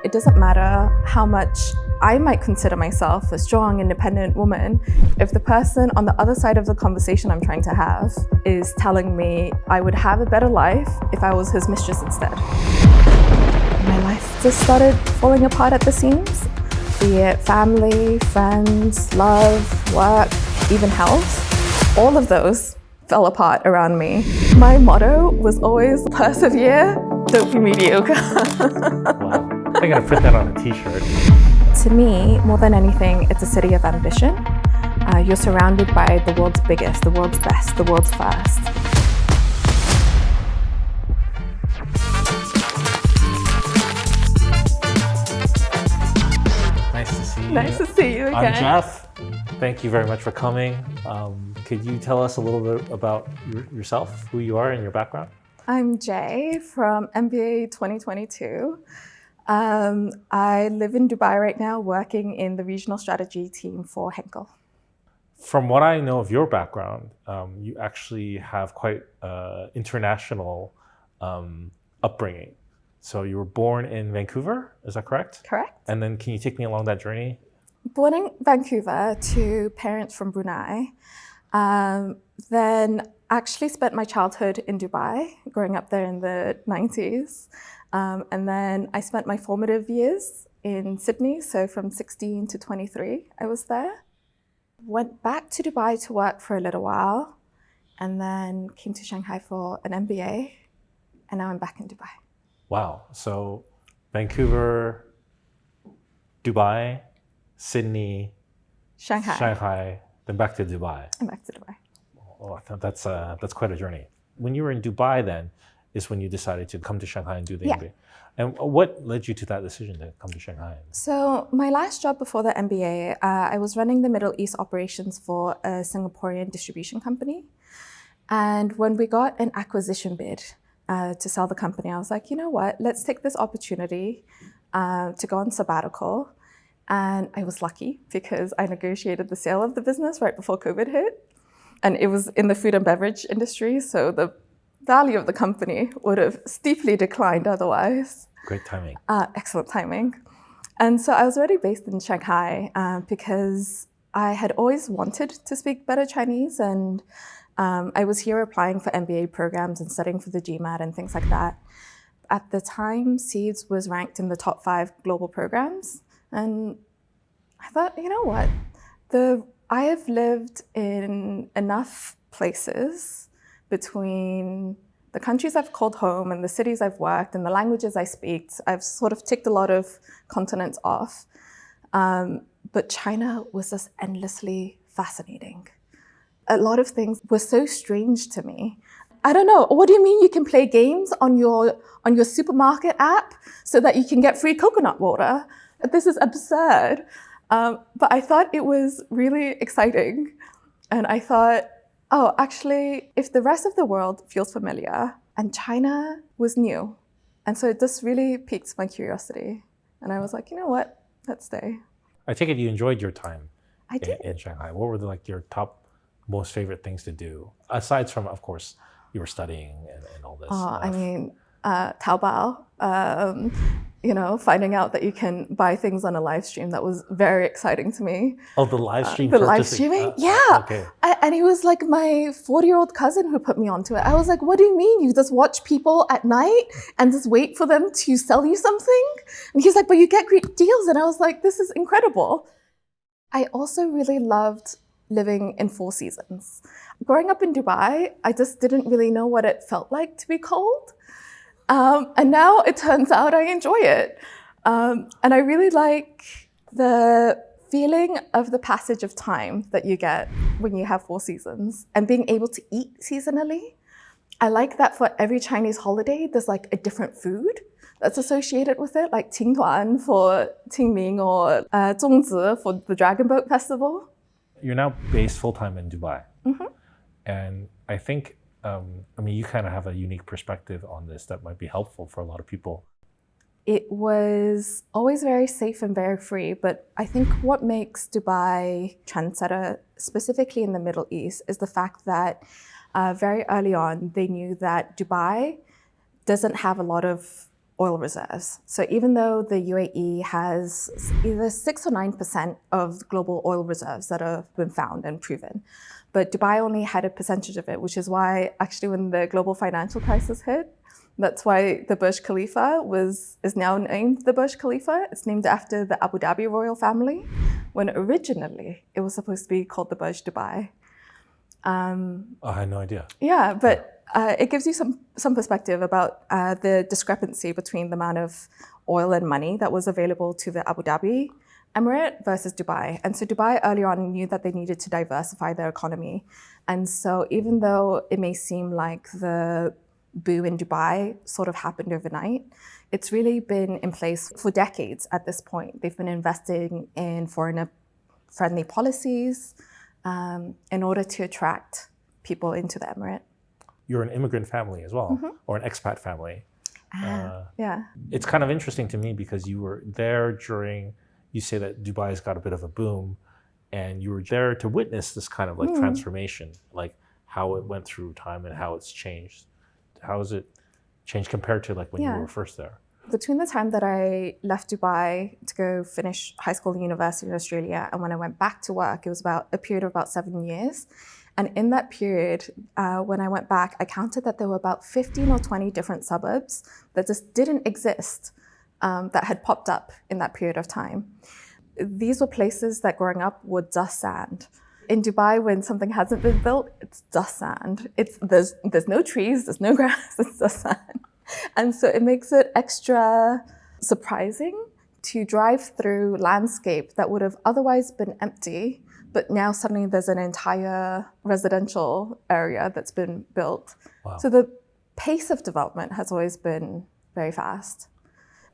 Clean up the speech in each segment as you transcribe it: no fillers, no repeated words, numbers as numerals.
it doesn't matter how much I might consider myself a strong, independent woman, if the person on the other side of the conversation I'm trying to have is telling me I would have a better life if I was his mistress instead. My life just started falling apart at the seams, be it family, friends, love, work, even health. All of those fell apart around me. My motto was always persevere, don't be mediocre. Wow. I gotta print that on a t-shirt. To me, more than anything, it's a city of ambition. You're surrounded by the world's biggest, the world's best, the world's first. Nice to see you. Nice to see you again. I'm Jeff. Thank you very much for coming. Could you tell us a little bit about yourself, who you are and your background? I'm Jay from MBA 2022. I live in Dubai right now, working in the regional strategy team for Henkel. From what I know of your background, you actually have quite international upbringing. So you were born in Vancouver, is that correct? Correct. And then can you take me along that journey? Born in Vancouver to parents from Brunei. Then actually spent my childhood in Dubai, growing up there in the 90s. And then I spent my formative years in Sydney, so from 16 to 23, I was there. Went back to Dubai to work for a little while, and then came to Shanghai for an MBA, and now I'm back in Dubai. Wow. So Vancouver, Dubai, Sydney, Shanghai, then back to Dubai. I'm back to Dubai. Oh, I thought that's quite a journey. When you were in Dubai then, is when you decided to come to Shanghai and do the MBA. And what led you to that decision to come to Shanghai? So my last job before the MBA, I was running the Middle East operations for a Singaporean distribution company. And when we got an acquisition bid to sell the company, I was like, you know what, let's take this opportunity to go on sabbatical. And I was lucky because I negotiated the sale of the business right before COVID hit. And it was in the food and beverage industry, so the value of the company would have steeply declined otherwise. Great timing. Excellent timing. And so I was already based in Shanghai because I had always wanted to speak better Chinese, and I was here applying for MBA programs and studying for the GMAT and things like that. At the time, CEIBS was ranked in the top 5 global programs. And I thought, you know what? I have lived in enough places between the countries I've called home and the cities I've worked and the languages I speak. I've sort of ticked a lot of continents off. But China was just endlessly fascinating. A lot of things were so strange to me. I don't know, what do you mean you can play games on your supermarket app so that you can get free coconut water? This is absurd. But I thought it was really exciting. And I thought, oh, actually, if the rest of the world feels familiar, and China was new. And so it just really piqued my curiosity. And I was like, you know what, let's stay. I take it you enjoyed your time in Shanghai. What were your top most favorite things to do? Aside from, of course, you were studying and all this. I mean, Taobao, finding out that you can buy things on a live stream, that was very exciting to me. Oh, the live stream The live streaming? Yeah. Okay. And he was like my 40-year-old cousin who put me onto it. I was like, what do you mean? You just watch people at night and just wait for them to sell you something? And he's like, but you get great deals. And I was like, this is incredible. I also really loved living in 4 seasons. Growing up in Dubai, I just didn't really know what it felt like to be cold. And now it turns out I enjoy it. And I really like the feeling of the passage of time that you get when you have 4 seasons and being able to eat seasonally. I like that for every Chinese holiday, there's like a different food that's associated with it, like Qingtuan for Qingming or Zhongzi for the Dragon Boat Festival. You're now based full-time in Dubai. Mm-hmm. And I think, you kind of have a unique perspective on this that might be helpful for a lot of people. It was always very safe and very free, but I think what makes Dubai trendsetter, specifically in the Middle East, is the fact that very early on, they knew that Dubai doesn't have a lot of oil reserves. So even though the UAE has either 6 or 9% of global oil reserves that have been found and proven, but Dubai only had a percentage of it, which is why actually when the global financial crisis hit, that's why the Burj Khalifa is now named the Burj Khalifa. It's named after the Abu Dhabi royal family, when originally it was supposed to be called the Burj Dubai. I had no idea. Yeah, but it gives you some perspective about the discrepancy between the amount of oil and money that was available to the Abu Dhabi Emirate versus Dubai. And so Dubai early on knew that they needed to diversify their economy. And so even though it may seem like the boom in Dubai sort of happened overnight, it's really been in place for decades at this point. They've been investing in foreigner-friendly policies in order to attract people into the emirate. You're an immigrant family as well, or an expat family. Yeah. It's kind of interesting to me because you were there during, you say that Dubai's got a bit of a boom, and you were there to witness this kind of like transformation, like how it went through time and how it's changed. How has it changed compared to like when you were first there? Between the time that I left Dubai to go finish high school and university in Australia and when I went back to work, it was about a period of about 7 years. And in that period, when I went back, I counted that there were about 15 or 20 different suburbs that just didn't exist that had popped up in that period of time. These were places that growing up were dust sand. In Dubai, when something hasn't been built, it's dust sand. There's no trees, there's no grass, it's dust sand. And so it makes it extra surprising to drive through landscape that would have otherwise been empty, but now suddenly there's an entire residential area that's been built. Wow. So the pace of development has always been very fast.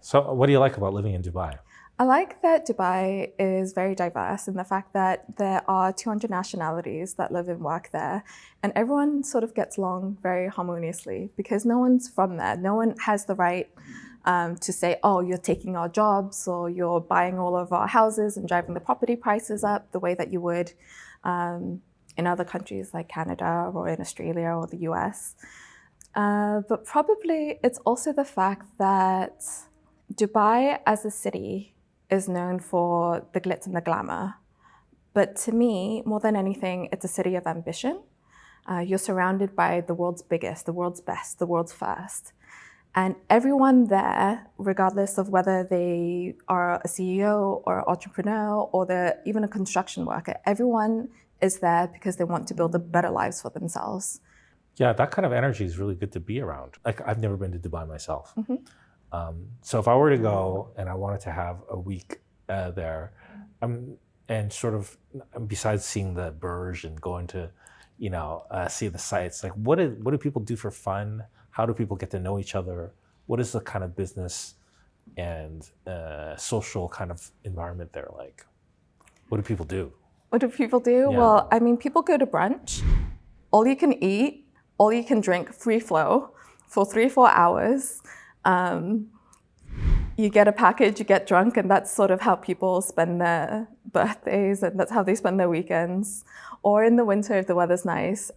So what do you like about living in Dubai? I like that Dubai is very diverse in the fact that there are 200 nationalities that live and work there, and everyone sort of gets along very harmoniously because no one's from there. No one has the right to say, oh, you're taking our jobs or you're buying all of our houses and driving the property prices up the way that you would in other countries like Canada or in Australia or the US. But probably it's also the fact that Dubai as a city is known for the glitz and the glamour. But to me, more than anything, it's a city of ambition. You're surrounded by the world's biggest, the world's best, the world's first. And everyone there, regardless of whether they are a CEO or an entrepreneur or they're even a construction worker, everyone is there because they want to build a better lives for themselves. Yeah, that kind of energy is really good to be around. Like, I've never been to Dubai myself. So if I were to go and I wanted to have a week there, and sort of besides seeing the Burj and going to, see the sights, like what do people do for fun? How do people get to know each other? What is the kind of business and social kind of environment there like? What do people do? What do people do? Yeah. Well, I mean, people go to brunch, all you can eat, all you can drink, free flow for 3-4 hours. You get a package, you get drunk, and that's sort of how people spend their birthdays, and that's how they spend their weekends. Or in the winter, if the weather's nice,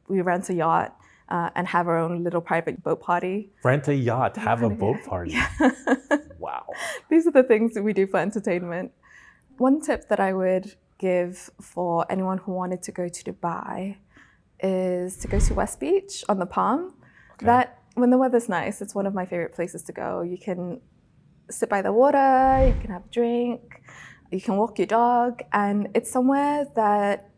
we rent a yacht and have our own little private boat party. Rent a yacht, have a boat party. Yeah. Wow. These are the things that we do for entertainment. One tip that I would give for anyone who wanted to go to Dubai is to go to West Beach on the Palm. Okay. When the weather's nice, it's one of my favorite places to go. You can sit by the water, you can have a drink, you can walk your dog, and it's somewhere that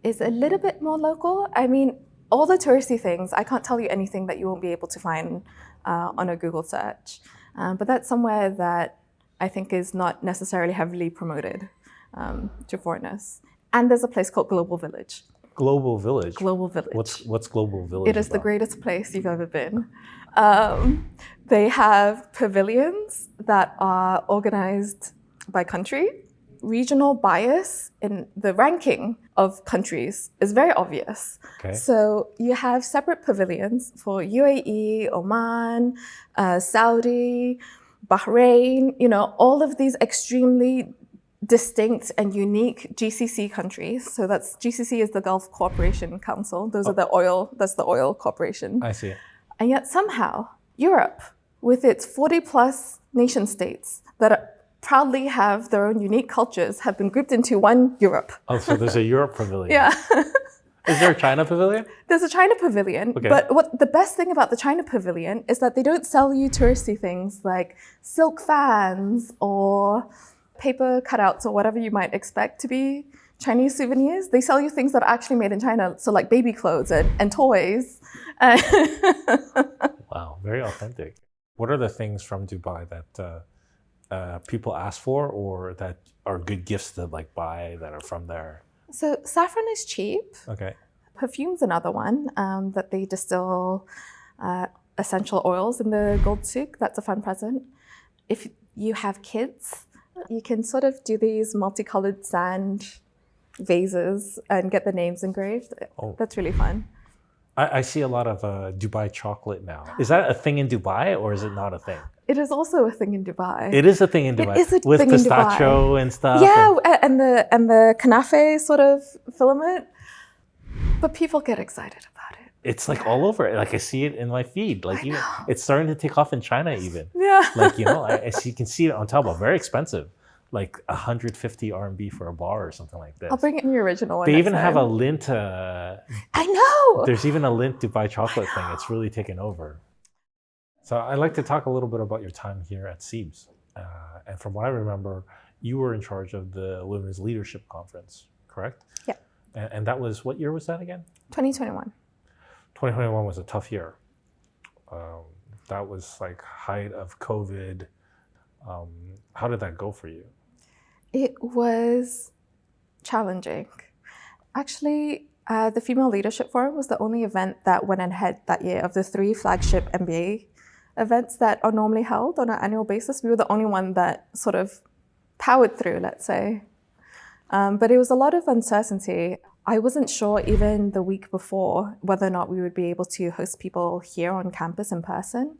is a little bit more local. I mean, all the touristy things, I can't tell you anything that you won't be able to find on a Google search. But that's somewhere that I think is not necessarily heavily promoted to foreigners. And there's a place called Global Village. Global Village? Global Village. What's Global Village It is the greatest place you've ever been. They have pavilions that are organized by country. Regional bias in the ranking of countries is very obvious. Okay. So you have separate pavilions for UAE, Oman, Saudi, Bahrain, all of these extremely distinct and unique GCC countries. So GCC is the Gulf Cooperation Council. That's the oil corporation. I see. And yet somehow Europe, with its 40 plus nation states that proudly have their own unique cultures, have been grouped into one Europe. Oh, so there's a Europe pavilion. Yeah. Is there a China pavilion? There's a China pavilion, Okay. but what the best thing about the China pavilion is that they don't sell you touristy things like silk fans or paper cutouts or whatever you might expect to be Chinese souvenirs. They sell you things that are actually made in China, so like baby clothes and toys. Wow, very authentic. What are the things from Dubai that people ask for, or that are good gifts to like buy that are from there? So saffron is cheap. Okay. Perfume's another one that they distill essential oils in the gold souk. That's a fun present. If you have kids, you can sort of do these multicolored sand vases and get the names engraved. Oh. That's really fun. I see a lot of Dubai chocolate now. Is that a thing in Dubai, or is it not a thing? It is also a thing in Dubai. It is a thing in Dubai. It is a with thing in pistachio Dubai. And stuff. Yeah, and the kanafe sort of filament. But people get excited about it. It's like all over. Like I see it in my feed. Like even, it's starting to take off in China even. Yeah. Like, you know, I see, you can see it on Taobao. Very expensive. Like 150 RMB for a bar or something like this. I'll bring it in the original one. They even next have time. a Lindt. I know. There's even a Lindt Dubai chocolate thing. It's really taken over. So I'd like to talk a little bit about your time here at CEIBS. And from what I remember, you were in charge of the Women's Leadership Conference, correct? Yeah. And that was, what year was that again? 2021. 2021 was a tough year. That was like height of COVID. How did that go for you? It was challenging. Actually, the Female Leadership Forum was the only event that went ahead that year of the 3 flagship MBA events that are normally held on an annual basis. We were the only one that sort of powered through, let's say. But it was a lot of uncertainty. I wasn't sure even the week before whether or not we would be able to host people here on campus in person,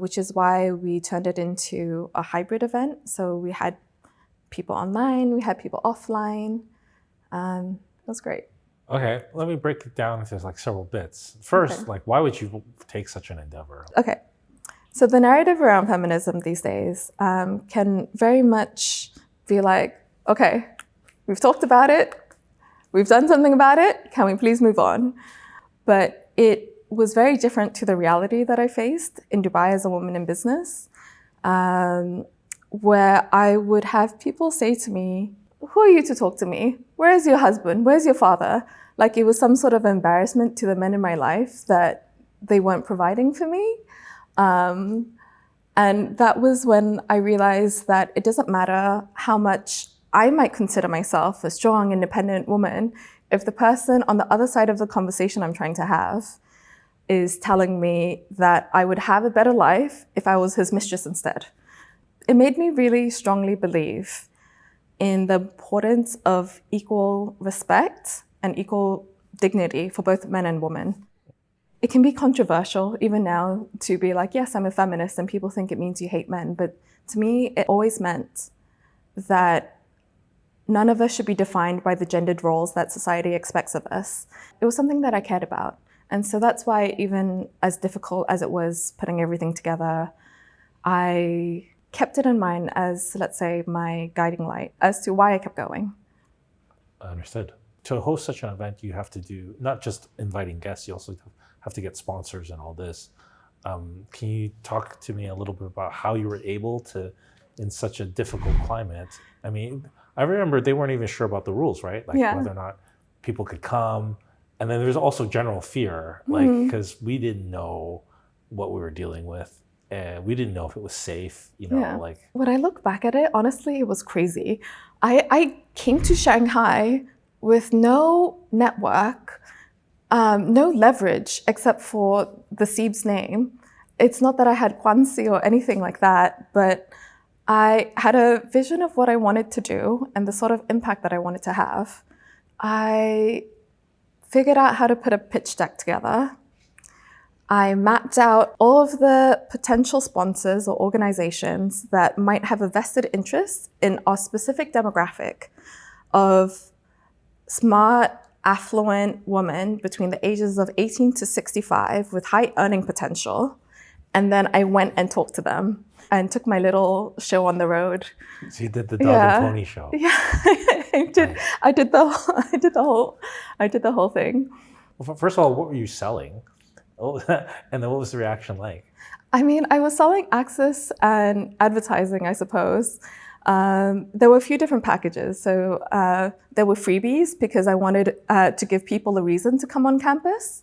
which is why we turned it into a hybrid event. So we had people online, we had people offline. It was great. Okay, let me break it down into like several bits. First, Okay. like, why would you take such an endeavor? Okay. So the narrative around feminism these days can very much be like, okay, we've talked about it, we've done something about it, can we please move on? But it was very different to the reality that I faced in Dubai as a woman in business, where I would have people say to me, who are you to talk to me? Where's your husband? Where's your father? Like it was some sort of embarrassment to the men in my life that they weren't providing for me. And that was when I realized that it doesn't matter how much I might consider myself a strong, independent woman, if the person on the other side of the conversation I'm trying to have is telling me that I would have a better life if I was his mistress instead. It made me really strongly believe in the importance of equal respect and equal dignity for both men and women. It can be controversial even now to be like, yes, I'm a feminist, and people think it means you hate men. But to me, it always meant that none of us should be defined by the gendered roles that society expects of us. It was something that I cared about. And so that's why, even as difficult as it was putting everything together, I kept it in mind as, let's say, my guiding light as to why I kept going. Understood. To host such an event, you have to do not just inviting guests, you also have to get sponsors and all this. Can you talk to me a little bit about how you were able to, in such a difficult climate? I mean, I remember they weren't even sure about the rules, right? Like whether or not people could come. And then there's also general fear, like, because we didn't know what we were dealing with. And we didn't know if it was safe, you know, like. When I look back at it, honestly, it was crazy. I came to Shanghai with no network, no leverage except for the CEIBS name. It's not that I had Kwanzi or anything like that, but I had a vision of what I wanted to do and the sort of impact that I wanted to have. I figured out how to put a pitch deck together. I mapped out all of the potential sponsors or organizations that might have a vested interest in our specific demographic of smart, affluent women between the ages of 18 to 65 with high earning potential. And then I went and talked to them and took my little show on the road. So you did the dog and pony show. Yeah, I did. Nice. I did the whole thing. Well, first of all, what were you selling? And then what was the reaction like? I mean, I was selling access and advertising, I suppose. There were a few different packages. So there were freebies because I wanted to give people a reason to come on campus.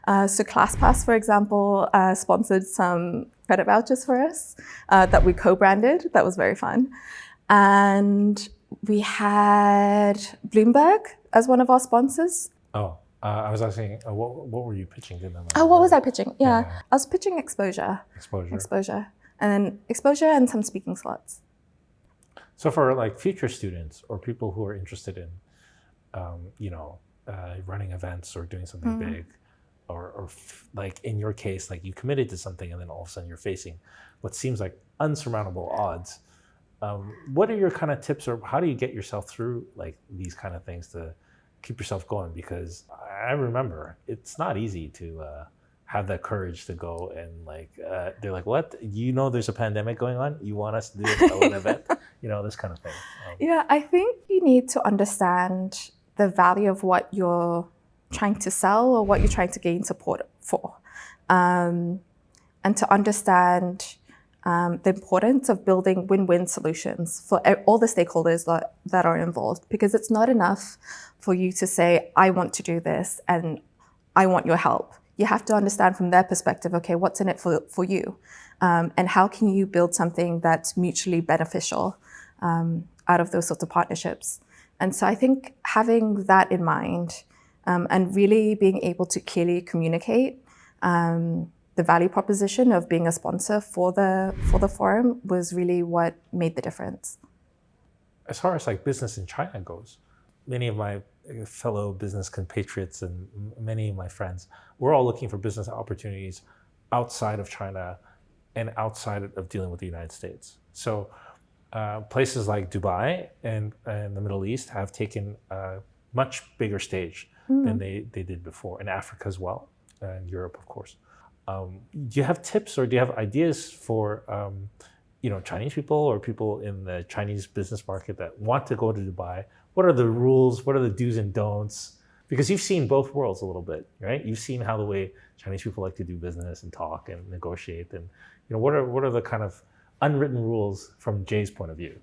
So ClassPass, for example, sponsored some credit vouchers for us that we co-branded. That was very fun. And we had Bloomberg as one of our sponsors. Oh. I was asking, what were you pitching to them? What was I pitching? Yeah. I was pitching exposure. Exposure. And then exposure and some speaking slots. So for like future students or people who are interested in, running events or doing something big, or like in your case, like you committed to something and then all of a sudden you're facing what seems like unsurmountable odds. What are your kind of tips, or how do you get yourself through like these kind of things to keep yourself going? Because I remember it's not easy to have that courage to go and they're like, what? There's a pandemic going on? You want us to do an event? This kind of thing. Yeah, I think you need to understand the value of what you're trying to sell or what you're trying to gain support for. And to understand the importance of building win-win solutions for all the stakeholders that are involved, because it's not enough for you to say, I want to do this and I want your help. You have to understand from their perspective, okay, what's in it for you? And how can you build something that's mutually beneficial out of those sorts of partnerships? And so I think having that in mind and really being able to clearly communicate the value proposition of being a sponsor for the forum was really what made the difference. As far as like business in China goes, many of my fellow business compatriots and many of my friends, we're all looking for business opportunities outside of China and outside of dealing with the United States. So places like Dubai and the Middle East have taken a much bigger stage than they did before, in Africa as well, and Europe, of course. Do you have tips or do you have ideas for Chinese people or people in the Chinese business market that want to go to Dubai? What are the rules? What are the do's and don'ts? Because you've seen both worlds a little bit, right? You've seen how the way Chinese people like to do business and talk and negotiate, and what are the kind of unwritten rules from Jay's point of view?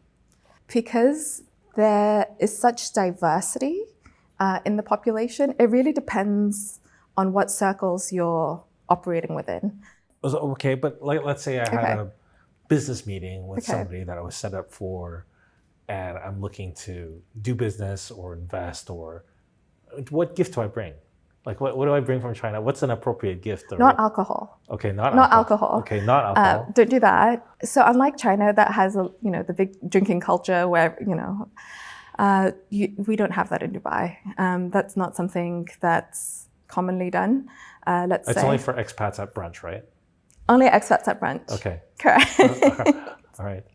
Because there is such diversity in the population, it really depends on what circles you're operating within. Okay, but let's say I had a business meeting with somebody that I was set up for, and I'm looking to do business or invest, or what gift do I bring? Like, what do I bring from China? What's an appropriate gift? Not alcohol. Okay, not alcohol. Okay, not alcohol. Don't do that. So unlike China, that has the big drinking culture where we don't have that in Dubai. That's not something that's commonly done. It's only for expats at brunch, right? Only expats at brunch. Okay. Correct. All right.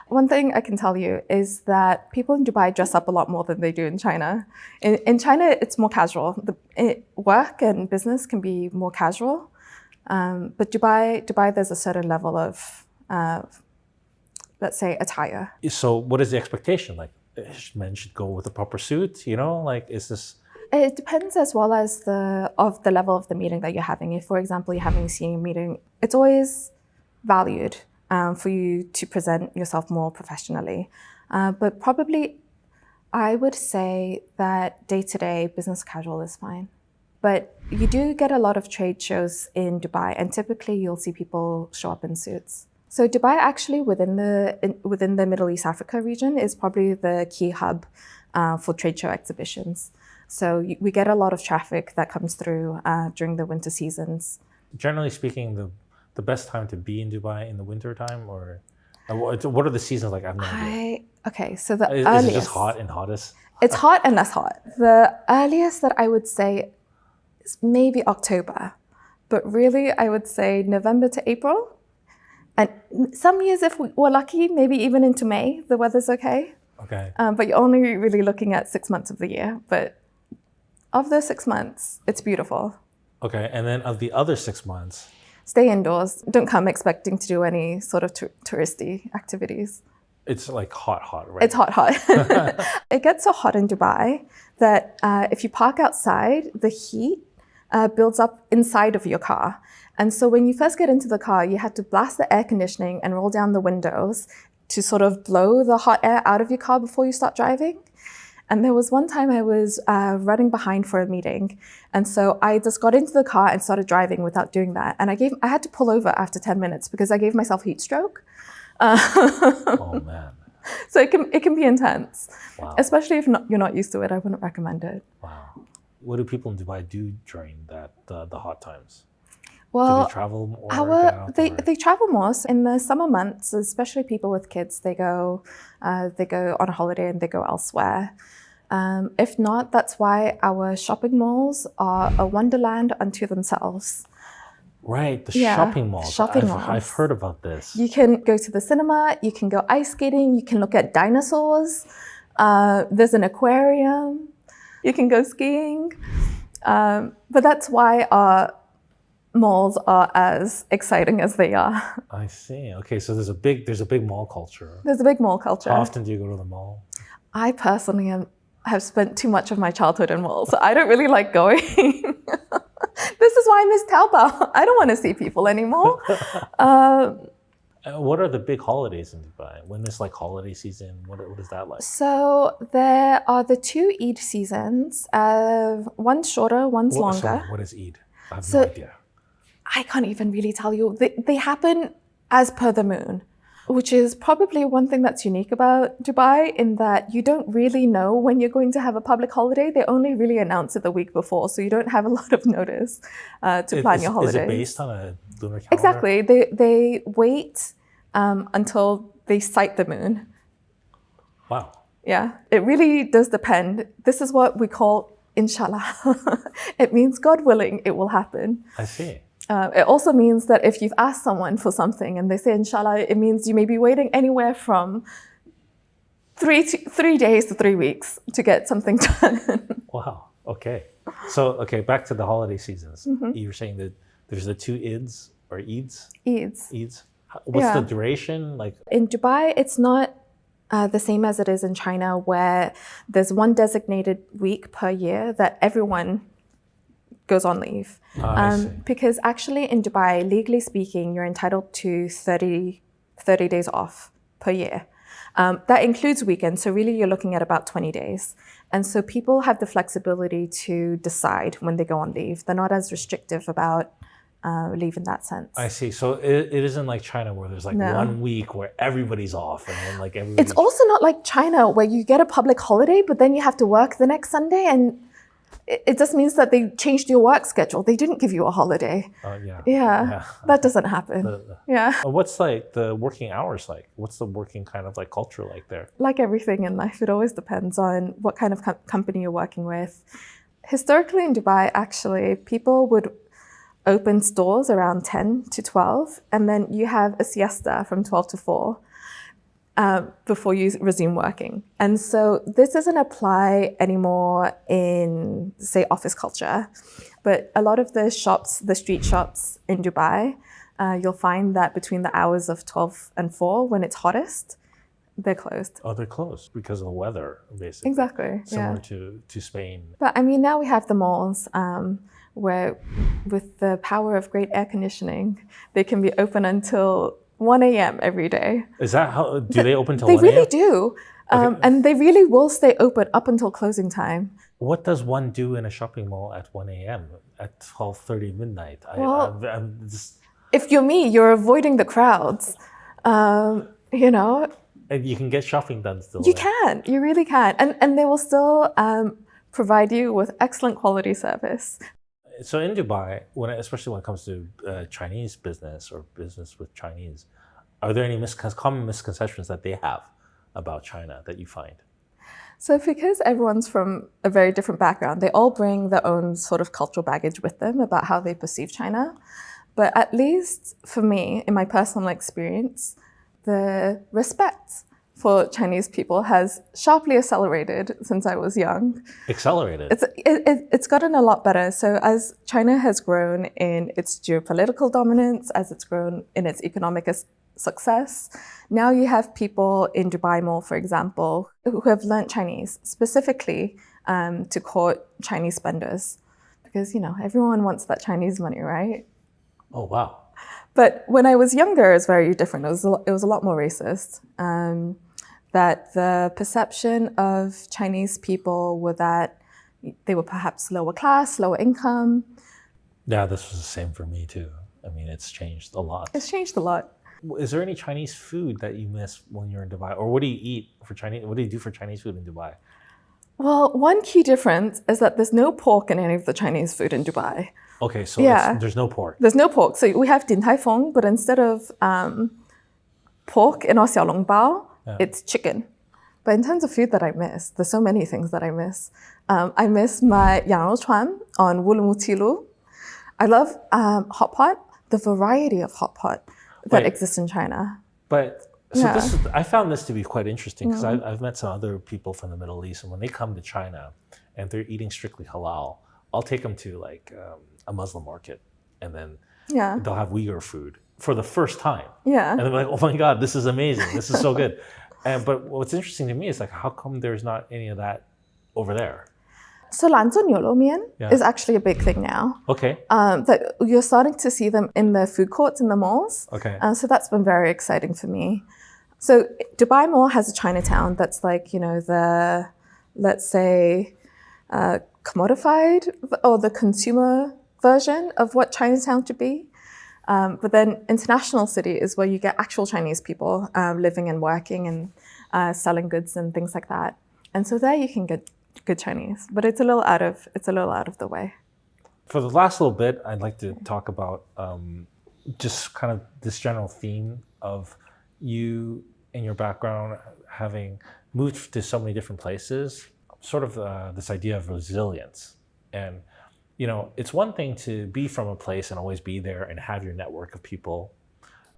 One thing I can tell you is that people in Dubai dress up a lot more than they do in China. In China, it's more casual. Work and business can be more casual. But Dubai, there's a certain level of, let's say, attire. So what is the expectation? Like, men should go with a proper suit, is this... It depends as well as the level of the meeting that you're having. If, for example, you're having a senior meeting, it's always valued for you to present yourself more professionally. But probably, I would say that day-to-day business casual is fine. But you do get a lot of trade shows in Dubai, and typically you'll see people show up in suits. So Dubai, actually, within the Middle East Africa region, is probably the key hub for trade show exhibitions. So we get a lot of traffic that comes through during the winter seasons. Generally speaking, the best time to be in Dubai in the winter time, or what are the seasons like? I have no idea. Okay, so the earliest... Is it just hot and hottest? It's hot and less hot. The earliest that I would say is maybe October, but really I would say November to April. And some years, if we're lucky, maybe even into May, the weather's okay. Okay. But you're only really looking at 6 months of the year. But of those 6 months, it's beautiful. Okay, and then of the other 6 months, stay indoors. Don't come expecting to do any sort of touristy activities. It's like hot, right? It's hot. It gets so hot in Dubai that if you park outside, the heat builds up inside of your car. And so when you first get into the car, you have to blast the air conditioning and roll down the windows to sort of blow the hot air out of your car before you start driving. And there was one time I was running behind for a meeting. And so I just got into the car and started driving without doing that. And I had to pull over after 10 minutes because I gave myself heat stroke. Oh man. So it can be intense. Wow. Especially if you're not used to it. I wouldn't recommend it. Wow. What do people in Dubai do during the hot times? Well, do they travel more? They travel more. So in the summer months, especially people with kids, they go on a holiday and they go elsewhere. If not, that's why our shopping malls are a wonderland unto themselves. Right, the shopping malls. I've heard about this. You can go to the cinema, you can go ice skating, you can look at dinosaurs. There's an aquarium. You can go skiing. But that's why our malls are as exciting as they are. I see. Okay, so there's a big mall culture. There's a big mall culture. How often do you go to the mall? I personally have spent too much of my childhood in malls, so I don't really like going. This is why I miss Taobao. I don't want to see people anymore. What are the big holidays in Dubai? When is like holiday season? What is that like? So there are the two Eid seasons. One's shorter, one's longer. Sorry, what is Eid? I have no idea. I can't even really tell you. They happen as per the moon, which is probably one thing that's unique about Dubai in that you don't really know when you're going to have a public holiday. They only really announce it the week before, so you don't have a lot of notice to plan your holidays. Is it based on a lunar calendar? Exactly. They wait until they sight the moon. Wow. Yeah, it really does depend. This is what we call inshallah. It means God willing, it will happen. I see. It also means that if you've asked someone for something and they say inshallah, it means you may be waiting anywhere from 3 days to 3 weeks to get something done. Wow. Okay. So, back to the holiday seasons. Mm-hmm. You were saying that there's the two Eids or Eids? Eids. What's the duration? Like in Dubai, it's not the same as it is in China, where there's one designated week per year that everyone goes on leave. Because actually in Dubai, legally speaking, you're entitled to 30 days off per year. That includes weekends, so really you're looking at about 20 days. And so people have the flexibility to decide when they go on leave. They're not as restrictive about leave in that sense. I see. So it isn't like China where there's like 1 week where everybody's off and then like everybody's... It's also not like China where you get a public holiday, but then you have to work the next Sunday, and it just means that they changed your work schedule. They didn't give you a holiday. Yeah. That doesn't happen. What's like the working hours like? What's the working kind of like culture like there? Like everything in life, it always depends on what kind of company you're working with. Historically in Dubai, actually, people would open stores around 10 to 12, and then you have a siesta from 12 to 4. Before you resume working. And so this doesn't apply anymore in, say, office culture. But a lot of the shops, the street shops in Dubai, you'll find that between the hours of 12 and 4, when it's hottest, they're closed. Oh, they're closed because of the weather, basically. Exactly. Similar to Spain. But I mean, now we have the malls where with the power of great air conditioning, they can be open until 1 a.m. every day. Is that how, do they open till 1 a.m.? They really do. Okay. And they really will stay open up until closing time. What does one do in a shopping mall at 1 a.m., at 12:30 midnight? I'm just... If you're me, you're avoiding the crowds, you know. And you can get shopping done still. You can, you really can. And they will still provide you with excellent quality service. So in Dubai, especially when it comes to Chinese business or business with Chinese, are there any common misconceptions that they have about China that you find? So because everyone's from a very different background, they all bring their own sort of cultural baggage with them about how they perceive China. But at least for me, in my personal experience, the respect for Chinese people has sharply accelerated since I was young. Accelerated? It's gotten a lot better. So as China has grown in its geopolitical dominance, as it's grown in its economic success, now you have people in Dubai Mall, for example, who have learned Chinese specifically to court Chinese spenders. Because, everyone wants that Chinese money, right? Oh, wow. But when I was younger, it was very different. It was a lot more racist. That the perception of Chinese people were that they were perhaps lower class, lower income. Yeah, this was the same for me too. I mean, it's changed a lot. It's changed a lot. Is there any Chinese food that you miss when you're in Dubai? Or what do you eat for Chinese? What do you do for Chinese food in Dubai? Well, one key difference is that there's no pork in any of the Chinese food in Dubai. Okay, so there's no pork. There's no pork. So we have Din Tai Fung, but instead of pork in our xiaolongbao, it's chicken. But in terms of food that I miss, there's so many things that I miss. I miss my yang rou chuan on wulumutilu. I love hot pot, the variety of hot pot that exists in China. But I found this to be quite interesting because I've met some other people from the Middle East, and when they come to China and they're eating strictly halal, I'll take them to like a Muslim market, and then they'll have Uyghur food for the first time. Yeah. And they're like, oh my God, this is amazing. This is so good. But what's interesting to me is like, how come there's not any of that over there? So lanzhou牛肉面is actually a big thing now. Okay. That you're starting to see them in the food courts in the malls. Okay. So that's been very exciting for me. So Dubai Mall has a Chinatown that's like, the, let's say, commodified or the consumer version of what Chinatown should be. But then International City is where you get actual Chinese people living and working and selling goods and things like that. And so there you can get good Chinese, but it's a little out of the way. For the last little bit, I'd like to talk about just kind of this general theme of you and your background having moved to so many different places, sort of this idea of resilience. And, it's one thing to be from a place and always be there and have your network of people.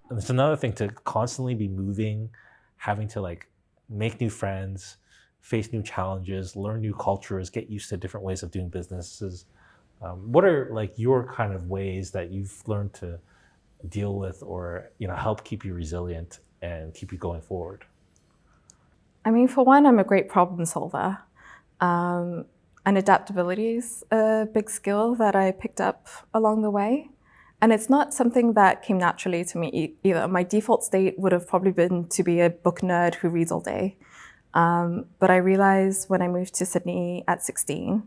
And it's another thing to constantly be moving, having to like make new friends, face new challenges, learn new cultures, get used to different ways of doing businesses. What are like your kind of ways that you've learned to deal with or, help keep you resilient and keep you going forward? I mean, for one, I'm a great problem solver. And adaptability is a big skill that I picked up along the way. And it's not something that came naturally to me either. My default state would have probably been to be a book nerd who reads all day. But I realized when I moved to Sydney at 16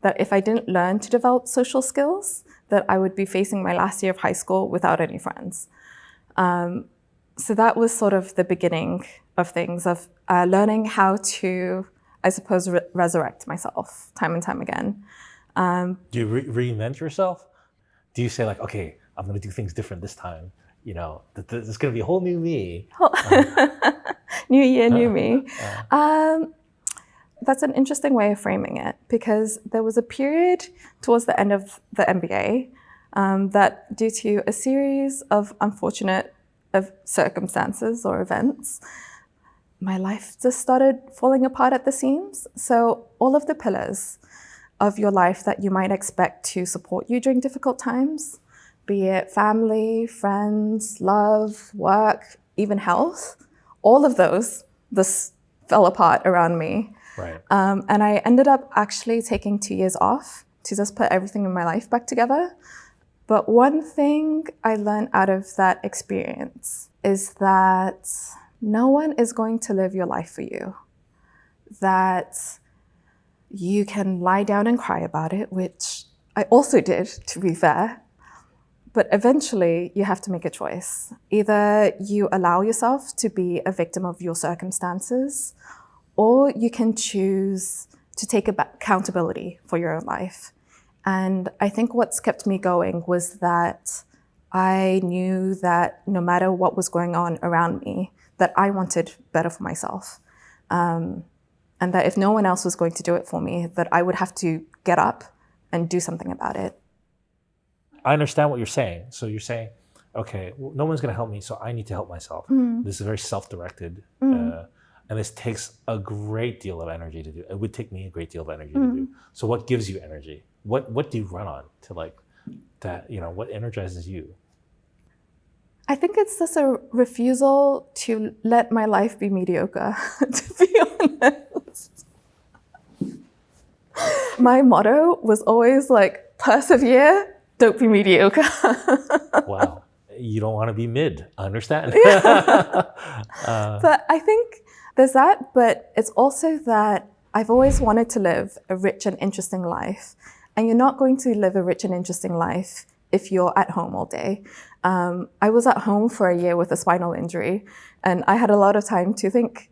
that if I didn't learn to develop social skills, that I would be facing my last year of high school without any friends. So that was sort of the beginning of things, of learning how to, I suppose, resurrect myself time and time again. Do you reinvent yourself? Do you say like, okay, I'm going to do things different this time? There's going to be a whole new me. New year, new me. That's an interesting way of framing it, because there was a period towards the end of the MBA that, due to a series of unfortunate circumstances or events, my life just started falling apart at the seams. So all of the pillars of your life that you might expect to support you during difficult times, be it family, friends, love, work, even health, all of those just fell apart around me. Right. And I ended up actually taking 2 years off to just put everything in my life back together. But one thing I learned out of that experience is that no one is going to live your life for you. That you can lie down and cry about it, which I also did, to be fair. But eventually, you have to make a choice. Either you allow yourself to be a victim of your circumstances, or you can choose to take accountability for your own life. And I think what's kept me going was that I knew that no matter what was going on around me, that I wanted better for myself. And that if no one else was going to do it for me, that I would have to get up and do something about it. I understand what you're saying. So you're saying, okay, well, no one's going to help me, so I need to help myself. This is very self-directed And this takes a great deal of energy to do. It would take me a great deal of energy to do. So what gives you energy? What do you run on to like that, what energizes you? I think it's just a refusal to let my life be mediocre, to be honest. My motto was always like, persevere, don't be mediocre. Wow. You don't want to be mid, I understand. But I think there's that, but it's also that I've always wanted to live a rich and interesting life. And you're not going to live a rich and interesting life if you're at home all day. I was at home for a year with a spinal injury, and I had a lot of time to think.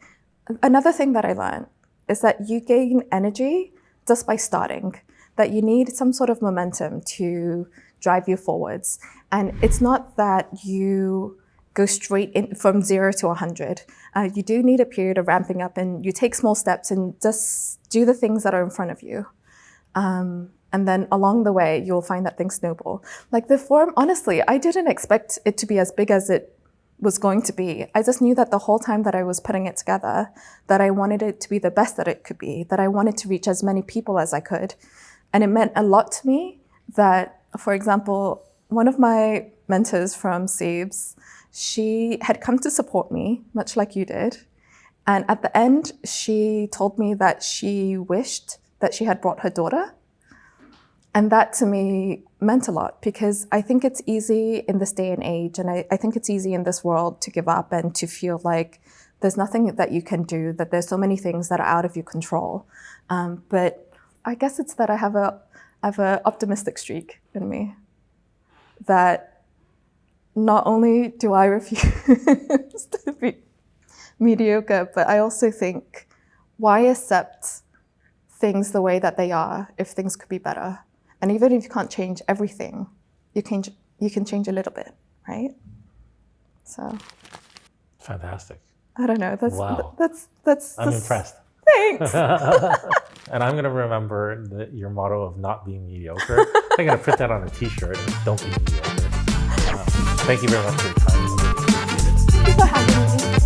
Another thing that I learned is that you gain energy just by starting, that you need some sort of momentum to drive you forwards. And it's not that you go straight in from 0 to 100. You do need a period of ramping up, and you take small steps and just do the things that are in front of you. And then along the way, you'll find that things snowball. Like the forum, honestly, I didn't expect it to be as big as it was going to be. I just knew that the whole time that I was putting it together, that I wanted it to be the best that it could be, that I wanted to reach as many people as I could. And it meant a lot to me that, for example, one of my mentors from CEIBS, she had come to support me, much like you did. And at the end, she told me that she wished that she had brought her daughter. And that to me meant a lot, because I think it's easy in this day and age, and I think it's easy in this world to give up and to feel like there's nothing that you can do, that there's so many things that are out of your control. But I guess it's that I have an optimistic streak in me, that not only do I refuse to be mediocre, but I also think, why accept things the way that they are if things could be better? And even if you can't change everything, you can change a little bit, right? So. Fantastic. I don't know. That's. I'm impressed. Thanks. And I'm going to remember your motto of not being mediocre. I'm going to put that on a t-shirt. Don't be mediocre. Thank you very much for your time. Thank you for having me.